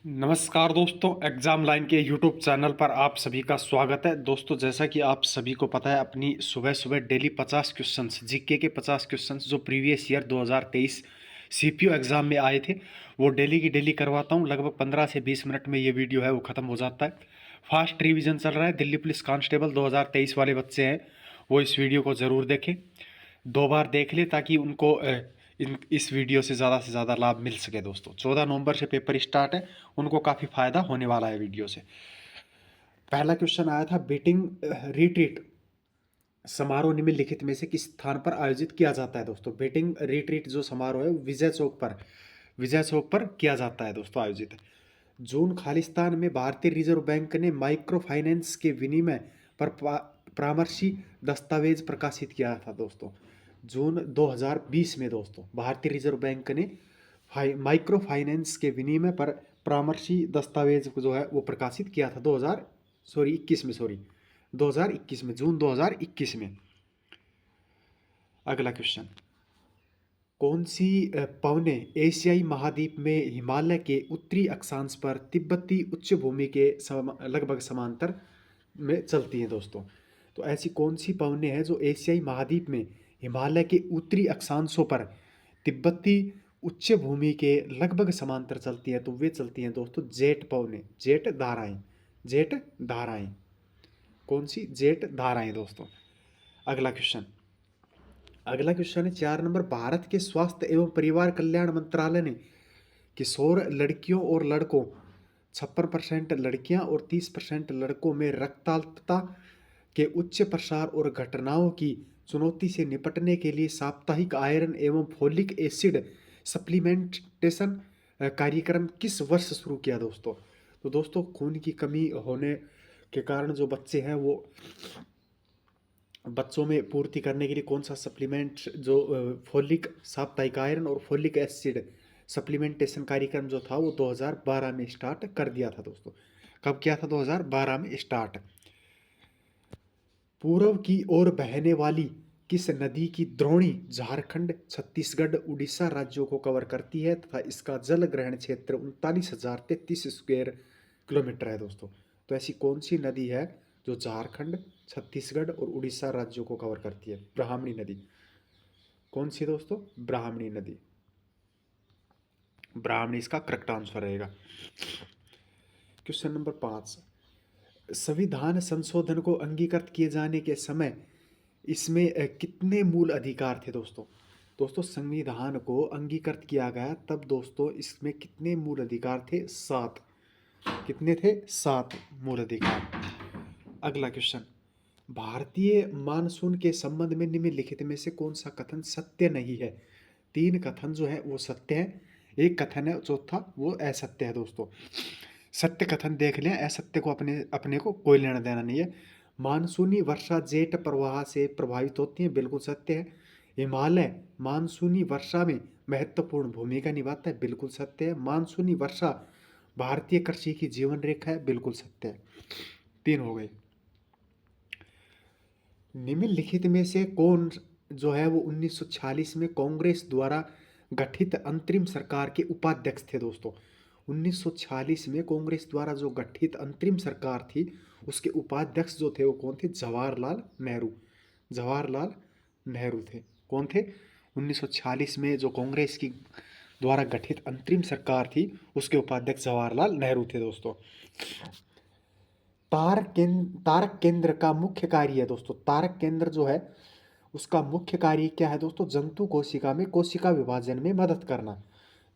नमस्कार दोस्तों, exam line के यूट्यूब चैनल पर आप सभी का स्वागत है। दोस्तों, जैसा कि आप सभी को पता है, अपनी सुबह सुबह डेली 50 क्वेश्चंस जीके के 50 क्वेश्चंस जो प्रीवियस ईयर 2023 सीपीओ एग्ज़ाम में आए थे, वो डेली की डेली करवाता हूँ। लगभग 15 से 20 मिनट में ये वीडियो है वो ख़त्म हो जाता है। फास्ट रिवीजन चल रहा है। दिल्ली पुलिस कांस्टेबल 2023 वाले बच्चे हैं, वो इस वीडियो को ज़रूर देखें। 2 बार देख ले ताकि उनको इस वीडियो से ज़्यादा लाभ मिल सके। दोस्तों, 14 नवंबर से पेपर स्टार्ट है, उनको काफ़ी फायदा होने वाला है वीडियो से। पहला क्वेश्चन आया था, बीटिंग रिट्रीट समारोह निम्नलिखित में से किस स्थान पर आयोजित किया जाता है। दोस्तों, बीटिंग रिट्रीट जो समारोह है विजय चौक पर किया जाता है। दोस्तों, आयोजित जून खालिस्तान में भारतीय रिजर्व बैंक ने माइक्रो फाइनेंस के विनिमय पर परामर्शी दस्तावेज प्रकाशित किया था। दोस्तों, जून 2020 में दोस्तों भारतीय रिजर्व बैंक ने माइक्रो फाइनेंस के विनिमय पर परामर्शी दस्तावेज को जो है वो प्रकाशित किया था 2021 में, जून 2021 में। अगला क्वेश्चन, कौन सी पवने एशियाई महाद्वीप में हिमालय के उत्तरी अक्षांश पर तिब्बती उच्च भूमि के लगभग समांतर में चलती हैं। दोस्तों, तो ऐसी कौन सी पवने हैं जो एशियाई महाद्वीप में हिमालय के उत्तरी अक्षांशों पर तिब्बती उच्च भूमि के लगभग समांतर चलती हैं? तो वे चलती हैं दोस्तों जेट पवने, जेट धाराएं। कौन सी? जेट धाराएं। दोस्तों, अगला क्वेश्चन है 4 नंबर, भारत के स्वास्थ्य एवं परिवार कल्याण मंत्रालय ने किशोर लड़कियों और लड़कों 56% लड़कियां और 30% लड़कों में रक्ताल्पता के उच्च प्रसार और घटनाओं की चुनौती से निपटने के लिए साप्ताहिक आयरन एवं फोलिक एसिड सप्लीमेंटेशन कार्यक्रम किस वर्ष शुरू किया। दोस्तों, तो दोस्तों खून की कमी होने के कारण जो बच्चे हैं वो बच्चों में पूर्ति करने के लिए कौन सा सप्लीमेंट जो फोलिक साप्ताहिक आयरन और फोलिक एसिड सप्लीमेंटेशन कार्यक्रम जो था वो 2012 में स्टार्ट कर दिया था। दोस्तों, कब किया था? 2012 में स्टार्ट। पूर्व की ओर बहने वाली किस नदी की द्रोणी झारखंड, छत्तीसगढ़, उड़ीसा राज्यों को कवर करती है तथा इसका जल ग्रहण क्षेत्र 39,033 स्क्वायर किलोमीटर है। दोस्तों, तो ऐसी कौन सी नदी है जो झारखंड, छत्तीसगढ़ और उड़ीसा राज्यों को कवर करती है? ब्राह्मणी नदी। कौन सी दोस्तों? ब्राह्मणी नदी। ब्राह्मणी इसका करेक्ट आंसर रहेगा। क्वेश्चन नंबर 5, संविधान संशोधन को अंगीकृत किए जाने के समय इसमें कितने मूल अधिकार थे। दोस्तों संविधान को अंगीकृत किया गया तब दोस्तों इसमें कितने मूल अधिकार थे? 7। कितने थे? 7 मूल अधिकार। अगला क्वेश्चन, भारतीय मानसून के संबंध में निम्नलिखित में से कौन सा कथन सत्य नहीं है? 3 कथन जो है वो सत्य है, एक कथन है चौथा वो असत्य है। दोस्तों, सत्य कथन देख लें, असत्य को अपने को कोई लेना देना नहीं है। मानसूनी वर्षा जेट प्रवाह से प्रभावित होती है, बिल्कुल सत्य है। हिमालय मानसूनी वर्षा में महत्वपूर्ण भूमिका निभाता है, बिल्कुल सत्य है। मानसूनी वर्षा भारतीय कृषि की जीवन रेखा है, बिल्कुल सत्य है। 3 हो गए। निम्नलिखित में से कौन जो है वो 1946 में कांग्रेस द्वारा गठित अंतरिम सरकार के उपाध्यक्ष थे। दोस्तों, 1946 में कांग्रेस द्वारा जो गठित अंतरिम सरकार थी उसके उपाध्यक्ष जो थे वो कौन थे? जवाहरलाल नेहरू थे। कौन थे? 1946 में जो कांग्रेस की द्वारा गठित अंतरिम सरकार थी उसके उपाध्यक्ष जवाहरलाल नेहरू थे। दोस्तों, तारक केंद्र का मुख्य कार्य है। दोस्तों, तारक केंद्र जो है उसका मुख्य कार्य क्या है? दोस्तों, जंतु कोशिका में कोशिका विभाजन में मदद करना।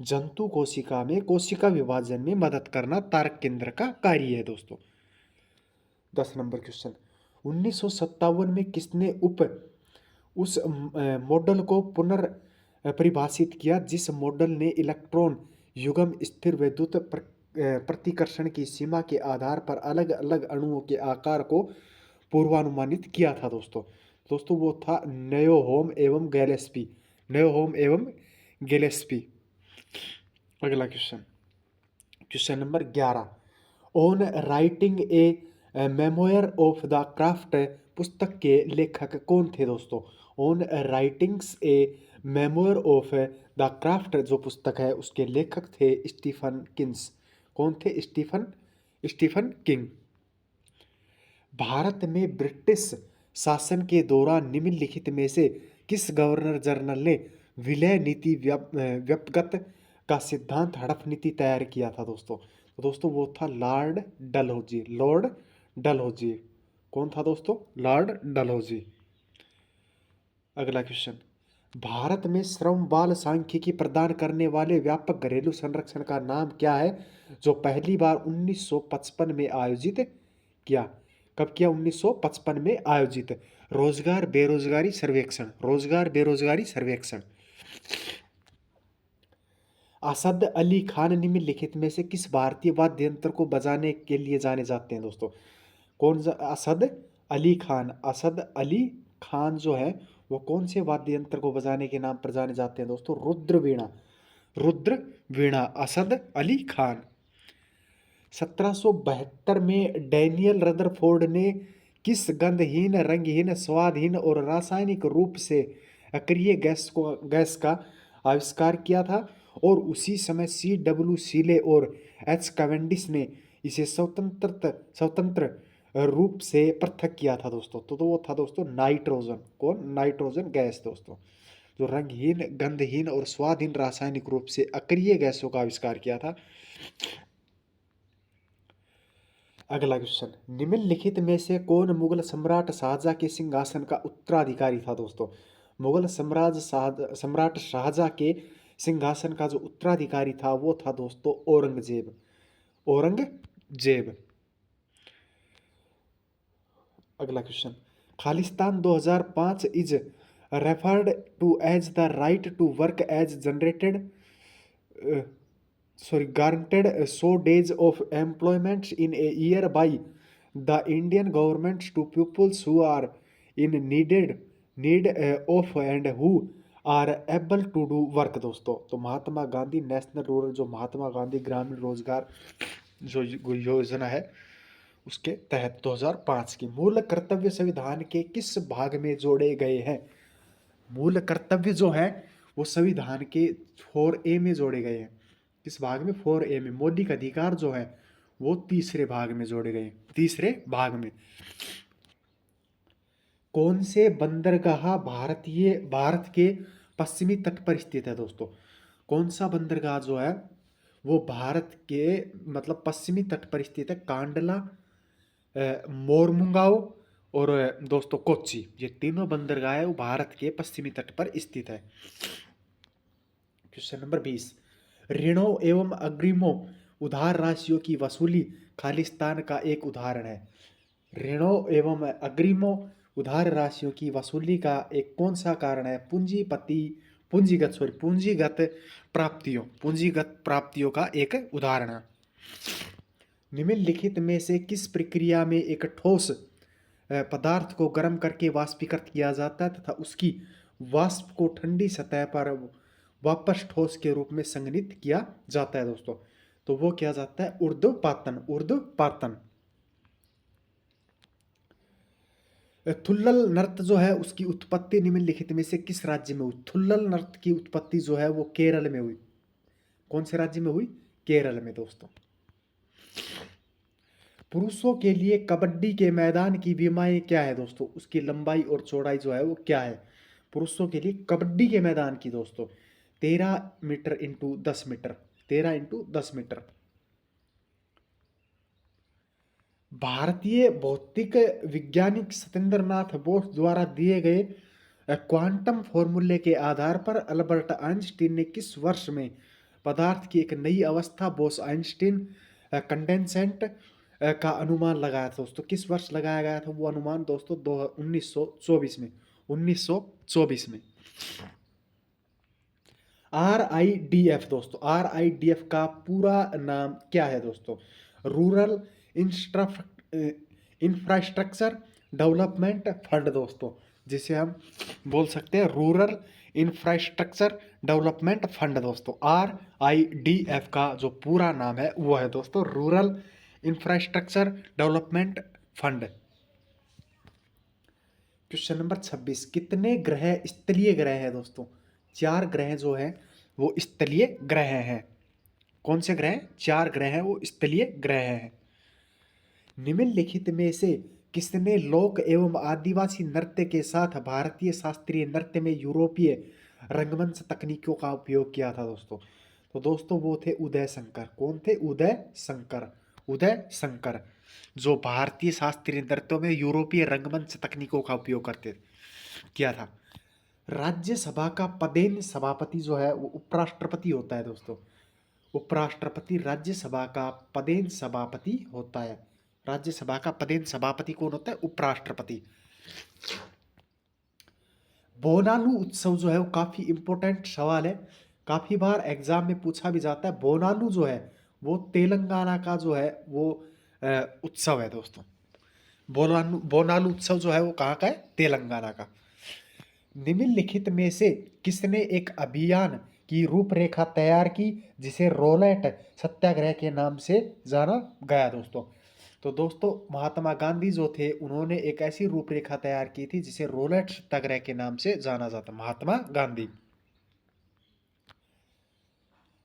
जंतु कोशिका में कोशिका विभाजन में मदद करना तारक केंद्र का कार्य है। दोस्तों, 10 नंबर क्वेश्चन, 1957 में किसने उस मॉडल को पुनर्परिभाषित किया जिस मॉडल ने इलेक्ट्रॉन युग्म स्थिर विद्युत प्रतिकर्षण की सीमा के आधार पर अलग अलग अणुओं के आकार को पूर्वानुमानित किया था। दोस्तों वो था नेओहोम एवं गैलेस्पी। अगला question number 11, on writing a memoir of the craft पुस्तक के लेखक कौन थे। दोस्तों, on writings A memoir of the craft जो पुस्तक है उसके लेखक थे स्टीफन किन्स। कौन थे? Stephen Stephen king. भारत में ब्रिटिश शासन के दौरान निम्नलिखित में से किस गवर्नर जनरल ने विलय नीति व्युत्पत्त का सिद्धांत हड़प नीति तैयार किया था दोस्तों? तो दोस्तों वो था लॉर्ड डलहौजी। लॉर्ड डलहौजी। कौन था दोस्तों? लॉर्ड डलहौजी। अगला क्वेश्चन, भारत में श्रम बाल सांख्यिकी प्रदान करने वाले व्यापक घरेलू संरक्षण का नाम क्या है, जो पहली बार 1955 में आयोजित किया? कब किया? 1955 में आयोजित। रोजगार बेरोजगारी सर्वेक्षण। रोजगार बेरोजगारी सर्वेक्षण। असद अली खान निम्नलिखित में से किस भारतीय वाद्य यंत्र को बजाने के लिए जाने जाते हैं दोस्तों? असद अली खान। असद अली खान जो है वो कौन से वाद्य यंत्र को बजाने के नाम पर जाने जाते हैं दोस्तों? रुद्र वीणा। रुद्र वीणा। असद अली खान। 1772 में डैनियल रदरफोर्ड ने किस गंधहीन, रंगहीन, स्वादहीन और रासायनिक रूप से अक्रिय गैस का आविष्कार किया था? और उसी समय C.W. सीले और H. कैवेंडिश ने इसे स्वतंत्र रूप से पृथक किया था दोस्तों। तो वो था दोस्तों नाइट्रोजन। कौन? नाइट्रोजन गैस दोस्तों, जो रंगहीन, गंधहीन और स्वादहीन रासायनिक रूप से अक्रिय गैसों का आविष्कार किया था। अगला क्वेश्चन, निम्नलिखित में से कौन मुगल सम्राट शाहजहां के सिंहासन का उत्तराधिकारी था दोस्तों? मुगल सम्राट शाहजहां के सिंहासन का जो उत्तराधिकारी था वो था दोस्तों औरंगजेब। औरंगजेब। अगला question, Khalistan 2005 is referred to as the right to work as guaranteed so days of employment in a year by the Indian government to pupils who are in need of and who are able to do work दोस्तों। तो Mahatma Gandhi national rural, जो महात्मा गांधी ग्रामीण रोजगार जो योजना है उसके तहत 2005 की। मूल कर्तव्य संविधान के किस भाग में जोड़े गए हैं? मूल कर्तव्य जो है वो संविधान के 4A में जोड़े गए हैं। किस भाग में? 4A में। मौलिक अधिकार जो है वो तीसरे भाग में जोड़े गए। तीसरे भाग में। कौन से बंदरगाह भारत के पश्चिमी तट पर स्थित है दोस्तों? कौन सा बंदरगाह जो है वो भारत के मतलब पश्चिमी तट पर स्थित है? कांडला, मोरमुगाओ और दोस्तों कोच्चि। ये तीनों बंदरगाह है वो भारत के पश्चिमी तट पर स्थित है। क्वेश्चन नंबर 20, ऋणों एवं अग्रिमों उधार राशियों की वसूली खालिस्तान का एक उदाहरण है। ऋणों एवं अग्रिमों उधार राशियों की वसूली का एक कौन सा कारण है? पूंजीगत प्राप्तियों का एक उदाहरण है। निम्नलिखित में से किस प्रक्रिया में एक ठोस पदार्थ को गर्म करके वाष्पीकृत किया जाता है तथा उसकी वाष्प को ठंडी सतह पर वापस ठोस के रूप में संघनित किया जाता है दोस्तों? तो वो किया जाता है ऊर्ध्वपातन। ऊर्ध्वपातन। थुल्लल नृत्य जो है उसकी उत्पत्ति निम्नलिखित में से किस राज्य में हुई? थुल्लल नृत्य की उत्पत्ति जो है वो केरल में हुई। कौन से राज्य में हुई? केरल में दोस्तों। पुरुषों के लिए कबड्डी के मैदान की सीमाएं क्या है दोस्तों? उसकी लंबाई और चौड़ाई जो है वो क्या है? पुरुषों के लिए कबड्डी के मैदान की दोस्तों 13 metre into 10 metre. 13 into 10 metre. भारतीय भौतिक वैज्ञानिक सत्येंद्रनाथ बोस द्वारा दिए गए क्वांटम फॉर्मूले के आधार पर अल्बर्ट आइंस्टीन ने किस वर्ष में पदार्थ की एक नई अवस्था बोस आइंस्टीन कंडेंसेंट का अनुमान लगाया था दोस्तों? किस वर्ष लगाया गया था वो अनुमान दोस्तों? 1924 में। 1924 में। RIDF दोस्तों, RIDF का पूरा नाम क्या है दोस्तों? रूरल इंफ्रास्ट्रक्चर डेवलपमेंट फंड दोस्तों, जिसे हम बोल सकते हैं रूरल इंफ्रास्ट्रक्चर डेवलपमेंट फंड दोस्तों। RIDF का जो पूरा नाम है वो है दोस्तों rural infrastructure development fund. Question number 26, कितने ग्रह स्थलीय ग्रह हैं दोस्तों? 4 ग्रह जो है वो स्थलीय ग्रह हैं। कौन से ग्रह? 4 ग्रह हैं, वो स्थलीय ग्रह हैं। निम्नलिखित में से किसने लोक एवं आदिवासी नृत्य के साथ भारतीय शास्त्रीय नृत्य में यूरोपीय रंगमंच तकनीकों का उपयोग किया था दोस्तों? तो दोस्तों वो थे उदय शंकर। कौन थे? उदय शंकर। उदय शंकर जो भारतीय शास्त्रीय नृत्यों में यूरोपीय रंगमंच तकनीकों का उपयोग करते किया था। राज्यसभा का पदेन सभापति जो है वो उपराष्ट्रपति होता है दोस्तों। उपराष्ट्रपति राज्यसभा का पदेन सभापति होता है। राज्यसभा का पदेन सभापति कौन होता है? उपराष्ट्रपति। बोनालू उत्सव जो है वो काफी इंपॉर्टेंट सवाल है, काफी बार एग्जाम में पूछा भी जाता है। बोनालू जो है वो तेलंगाना का जो है वो उत्सव है दोस्तों। बोनालू उत्सव जो है वो कहाँ का है? तेलंगाना का। निम्नलिखित में से किसने एक अभियान की रूपरेखा तैयार की जिसे रोलेट सत्याग्रह के नाम से जाना गया दोस्तों? तो दोस्तों महात्मा गांधी जो थे उन्होंने एक ऐसी रूपरेखा तैयार की थी जिसे रोलेट सत्याग्रह के नाम से जाना जाता। महात्मा गांधी।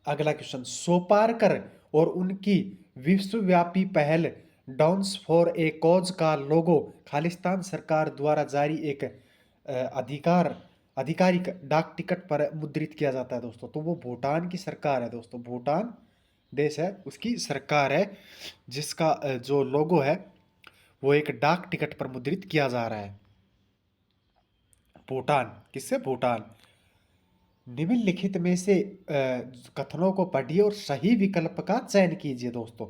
अगला क्वेश्चन, सोपारकर और उनकी विश्वव्यापी पहल डाउन्स फॉर ए कॉज का लोगो खालिस्तान सरकार द्वारा जारी एक आधिकारिक डाक टिकट पर मुद्रित किया जाता है दोस्तों। तो वो भूटान की सरकार है दोस्तों। भूटान देश है, उसकी सरकार है जिसका जो लोगो है वो एक डाक टिकट पर मुद्रित किया जा रहा है। भूटान। किससे? भूटान। निम्नलिखित में से कथनों को पढ़िए और सही विकल्प का चयन कीजिए दोस्तों।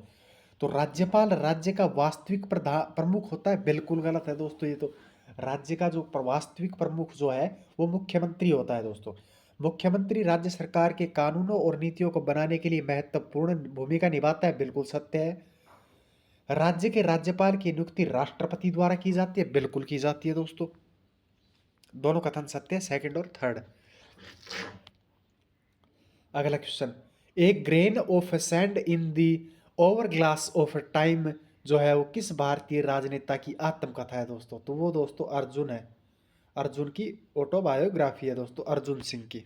तो राज्यपाल राज्य का वास्तविक प्रमुख होता है, बिल्कुल गलत है दोस्तों ये तो। राज्य का जो वास्तविक प्रमुख जो है वो मुख्यमंत्री होता है दोस्तों। मुख्यमंत्री राज्य सरकार के कानूनों और नीतियों को बनाने के लिए महत्वपूर्ण भूमिका निभाता है, बिल्कुल सत्य है। राज्य के राज्यपाल की नियुक्ति राष्ट्रपति द्वारा की जाती है, बिल्कुल की जाती है दोस्तों। दोनों कथन सत्य है, सेकंड और थर्ड। अगला क्वेश्चन, एक grain of sand in the over glass of time जो है वो किस भारतीय राजनेता की आत्मकथा है दोस्तों? तो वो दोस्तों अर्जुन है। अर्जुन की ऑटोबायोग्राफी है दोस्तों, अर्जुन सिंह की।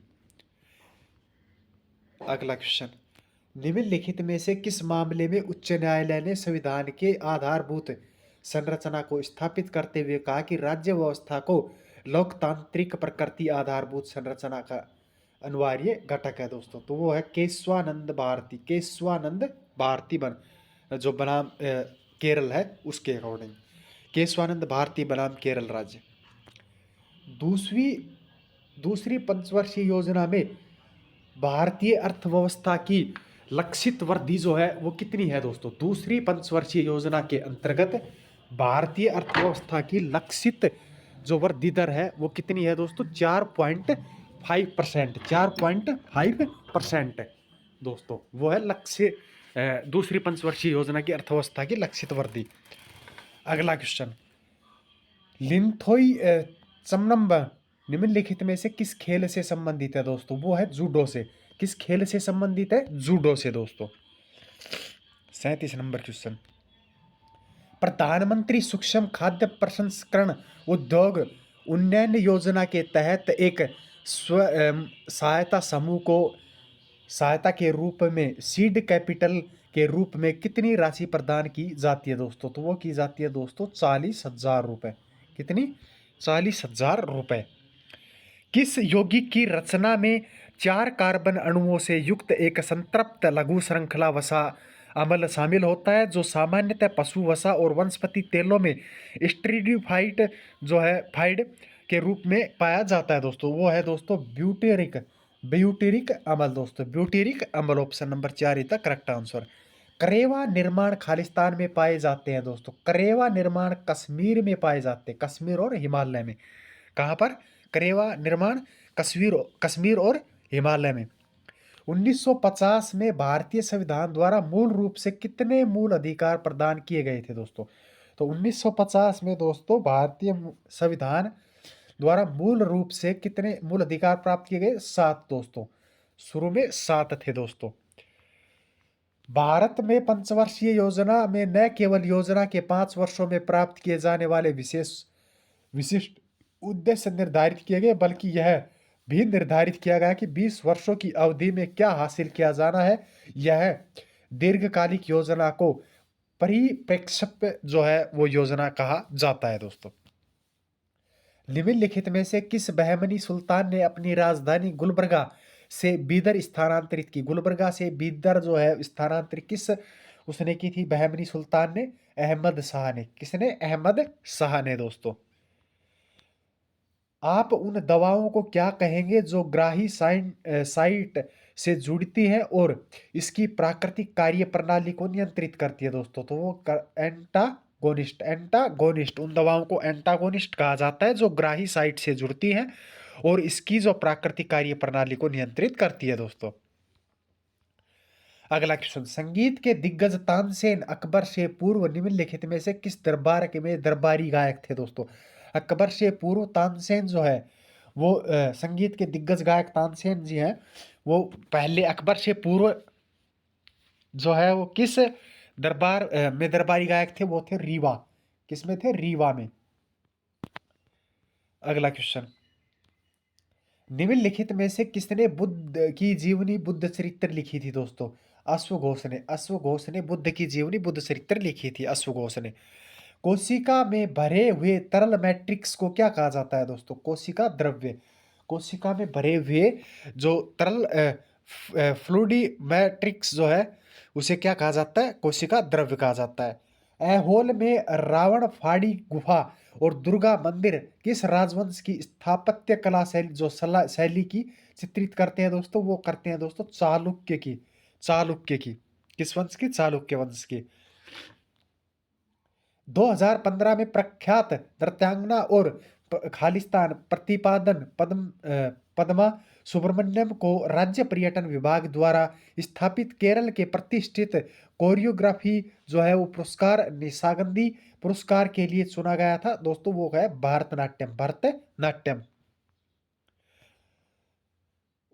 अगला क्वेश्चन, निम्नलिखित में से किस मामले में उच्च न्यायालय ने संविधान के आधारभूत संरचना को स्थापित करते हुए कहा कि राज्य व्यवस्था को लोकतांत्रिक प्रकृति आधारभूत संरचना का अनिवार्य घटक है दोस्तों? तो वो है केशवानंद भारती। केशवानंद भारती जो बनाम केरल है उसके अकॉर्डिंग केशवानंद भारती बनाम केरल राज्य। दूसरी पंचवर्षीय योजना में भारतीय अर्थव्यवस्था की लक्षित वृद्धि जो है वो कितनी है दोस्तों? दूसरी पंचवर्षीय योजना के अंतर्गत भारतीय अर्थव्यवस्था की लक्षित जो वृद्धि दर है वो कितनी है दोस्तों? 4.5%। 4.5% दोस्तों वो है लक्ष्य दूसरी पंचवर्षीय योजना की अर्थव्यवस्था की लक्षित वृद्धि। अगला क्वेश्चन, लिंथोई चमनम्ब निम्नलिखित में से किस खेल से संबंधित है दोस्तों? वो है जूडो से। किस खेल से संबंधित है? जूडो से दोस्तों। 37 नंबर क्वेश्चन, प्रधानमंत्री सूक्ष्म खाद्य प्रसंस्करण उद्योग उन्नयन योजना के तहत एक स्व सहायता समूह को सहायता के रूप में सीड कैपिटल के रूप में कितनी राशि प्रदान की जाती है दोस्तों? तो वो की जाती है दोस्तों 40,000 रुपये। कितनी? 40,000 रुपये। किस यौगिक की रचना में 4 कार्बन अणुओं से युक्त एक संतृप्त लघु श्रृंखला वसा अम्ल शामिल होता है जो सामान्यतः पशु वसा और वनस्पति तेलों में स्ट्रीडिफाइड जो है फाइड के रूप में पाया जाता है दोस्तों? वो है दोस्तों ब्यूटेरिक अम्ल दोस्तों। ब्यूटेरिक अम्ल ऑप्शन नंबर 4 था करेक्ट आंसर। करेवा निर्माण खालिस्तान में पाए जाते हैं दोस्तों। करेवा निर्माण कश्मीर में पाए जाते हैं, कश्मीर और हिमालय में। कहाँ पर? करेवा निर्माण कश्मीर और हिमालय में। 1950 में भारतीय संविधान द्वारा मूल रूप से कितने मूल अधिकार प्रदान किए गए थे दोस्तों? तो 1950 में दोस्तों भारतीय संविधान द्वारा मूल रूप से कितने मूल अधिकार प्राप्त किए गए? 7 दोस्तों। शुरू में 7 थे दोस्तों। भारत में पंचवर्षीय योजना में न केवल योजना के 5 वर्षों में प्राप्त किए जाने वाले विशिष्ट उद्देश्य निर्धारित किए गए बल्कि यह भी निर्धारित किया गया कि 20 वर्षों की अवधि में क्या हासिल किया जाना है। यह दीर्घकालिक योजना को परिप्रेक्ष्य जो है वो योजना कहा जाता है दोस्तों। निम्नलिखित में से किस बहमनी सुल्तान ने अपनी राजधानी गुलबर्गा से बीदर स्थानांतरित की? गुलबर्गा से बीदर जो है स्थानांतरित किस उसने की थी? बहमनी सुल्तान ने, अहमद शाह ने। किसने? अहमद शाह ने दोस्तों। आप उन दवाओं को क्या कहेंगे जो ग्राही साइट से जुड़ती है और इसकी प्राकृतिक कार्य प्रणाली को नियंत्रित करती है दोस्तों? तो वो एंटागोनिस्ट, उन दवाओं को एंटागोनिस्ट कहा जाता है जो ग्राही साइट से जुड़ती है और इसकी जो प्राकृतिक कार्य प्रणाली को नियंत्रित करती है दोस्तों। अगला क्वेश्चन, संगीत के दिग्गज तानसेन अकबर से पूर्व निम्नलिखित में से किस दरबार के में दरबारी गायक थे दोस्तों? अकबर से पूर्व तानसेन जो है वो संगीत के दिग्गज गायक तानसेन जी हैं, वो पहले अकबर से पूर्व जो है वो किस दरबार में दरबारी गायक थे? वो थे रीवा। किस में थे? रीवा में। अगला क्वेश्चन, निम्नलिखित में से किसने बुद्ध की जीवनी बुद्ध चरित्र लिखी थी दोस्तों? अश्वघोष ने। अश्वघोष ने बुद्ध की जीवनी बुद्ध चरित्र लिखी थी, अश्वघोष ने। कोशिका में भरे हुए तरल मैट्रिक्स को क्या कहा जाता है दोस्तों? कोशिका द्रव्य। कोशिका में भरे हुए जो तरल फ्लूडी मैट्रिक्स जो है उसे क्या कहा जाता है? कोशिका द्रव्य कहा जाता है। ऐहोल में रावण फाड़ी गुफा और दुर्गा मंदिर किस राजवंश की स्थापत्य कला शैली जो शैली की चित्रित करते हैं दोस्तों? वो करते हैं दोस्तों चालुक्य की। चालुक्य की। किस वंश की? चालुक्य वंश की। 2015 में प्रख्यात नृत्यांगना और खालिस्तान प्रतिपादन पद्मा सुब्रमण्यम को राज्य पर्यटन विभाग द्वारा स्थापित केरल के प्रतिष्ठित कोरियोग्राफी जो है वो पुरस्कार निशागंधी पुरस्कार के लिए चुना गया था दोस्तों। वो है भरतनाट्यम। भरतनाट्यम।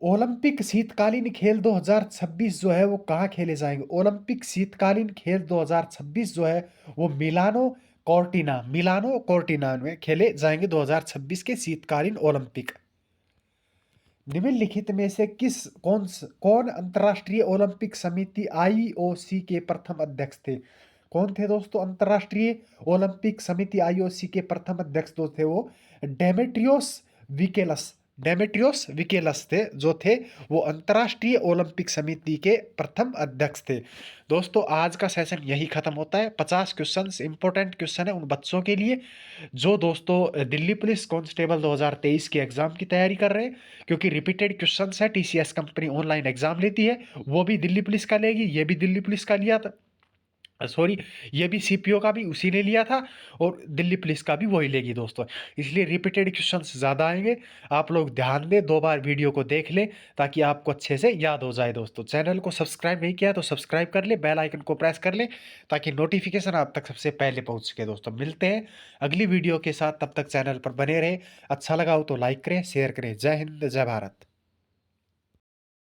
ओलंपिक शीतकालीन खेल 2026 जो है वो कहाँ खेले जाएंगे? ओलंपिक शीतकालीन खेल 2026 जो है वो मिलानो कोर्टिना में खेले जाएंगे 2026 के शीतकालीन ओलंपिक। निम्नलिखित में से कौन अंतर्राष्ट्रीय ओलंपिक समिति आईओसी के प्रथम अध्यक्ष थे? कौन थे दोस्तों अंतर्राष्ट्रीय ओलंपिक समिति आईओसी के प्रथम अध्यक्ष? जो थे वो डेमेट्रियोस विकेलस थे, जो थे वो अंतर्राष्ट्रीय ओलंपिक समिति के प्रथम अध्यक्ष थे। दोस्तों आज का सेशन यही खत्म होता है। 50 क्वेश्चंस इंपॉर्टेंट क्वेश्चन है उन बच्चों के लिए जो दोस्तों दिल्ली पुलिस कांस्टेबल 2023 के एग्जाम की तैयारी कर रहे हैं, क्योंकि रिपीटेड क्वेश्चंस है। टीसीएस कंपनी ऑनलाइन एग्जाम लेती है, वो भी दिल्ली पुलिस का लेगी, ये भी दिल्ली पुलिस का लिया था, सॉरी ये भी सीपीओ का भी उसी ने लिया था और दिल्ली पुलिस का भी वही लेगी दोस्तों। इसलिए रिपीटेड क्वेश्चंस ज़्यादा आएंगे। आप लोग ध्यान दें, 2 बार वीडियो को देख लें ताकि आपको अच्छे से याद हो जाए दोस्तों। चैनल को सब्सक्राइब नहीं किया तो सब्सक्राइब कर ले, बेल आइकन को प्रेस कर ले ताकि नोटिफिकेशन आप तक सबसे पहले पहुँच सके दोस्तों। मिलते हैं अगली वीडियो के साथ, तब तक चैनल पर बने रहें। अच्छा लगा हो तो लाइक करें, शेयर करें। जय हिंद, जय भारत।